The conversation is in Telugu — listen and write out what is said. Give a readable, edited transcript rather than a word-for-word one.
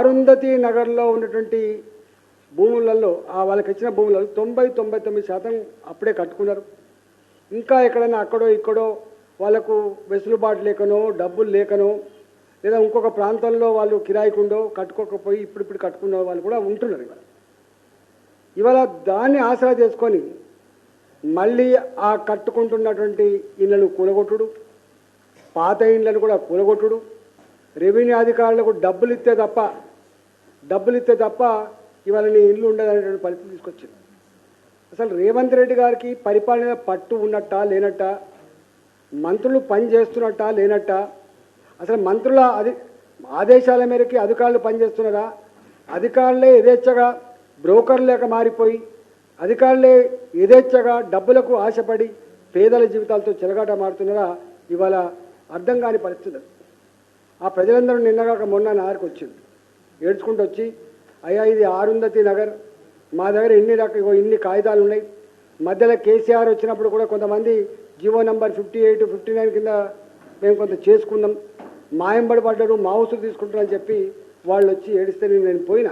అరుంధతి నగర్లో ఉన్నటువంటి భూములలో వాళ్ళకి ఇచ్చిన భూములలో 99% అప్పుడే కట్టుకున్నారు. ఇంకా ఎక్కడైనా అక్కడో ఇక్కడో వాళ్ళకు వెసులుబాటు లేకనో డబ్బులు లేకనో లేదా ఇంకొక ప్రాంతంలో వాళ్ళు కిరాయికుండో కట్టుకోకపోయి ఇప్పుడు కట్టుకున్న వాళ్ళు కూడా ఉంటున్నారు. ఇవాళ దాన్ని ఆసరా చేసుకొని మళ్ళీ ఆ కట్టుకుంటున్నటువంటి ఇళ్లను కూలగొట్టుడు, పాత ఇళ్లను కూడా కూలగొట్టుడు, రెవెన్యూ అధికారులకు డబ్బులు ఇస్తే తప్ప ఇవాళ నీ ఇల్లు ఉండదనేటువంటి పరిస్థితి తీసుకొచ్చింది. అసలు రేవంత్ రెడ్డి గారికి పరిపాలన పట్టు ఉన్నట్టా లేనట్టా, మంత్రులు పని చేస్తున్నట్టా లేనట్టా, అసలు మంత్రుల ఆదేశాల మేరకు అధికారులు పనిచేస్తున్నారా, అధికారులే యథేచ్ఛగా బ్రోకర్ లేక మారిపోయి అధికారులే యథేచ్ఛగా డబ్బులకు ఆశపడి పేదల జీవితాలతో చెలగాట మారుతున్నారా, ఇవాళ అర్థం కాని పరిస్థితి. ఆ ప్రజలందరూ నిన్నగాక మొన్న నా దగ్గరికి వచ్చింది, ఏడ్చుకుంటూ వచ్చి, అయ్యా ఇది అరుంధతి నగర్, మా దగ్గర ఇన్ని కాగితాలు ఉన్నాయి, మధ్యలో కేసీఆర్ వచ్చినప్పుడు కూడా కొంతమంది జీవో నంబర్ 58, 59 కింద మేము కొంత చేసుకున్నాం, మాయంబడి పడ్డారు, మావుసులు తీసుకుంటారని చెప్పి వాళ్ళు వచ్చి ఏడిస్తే నేను పోయినా.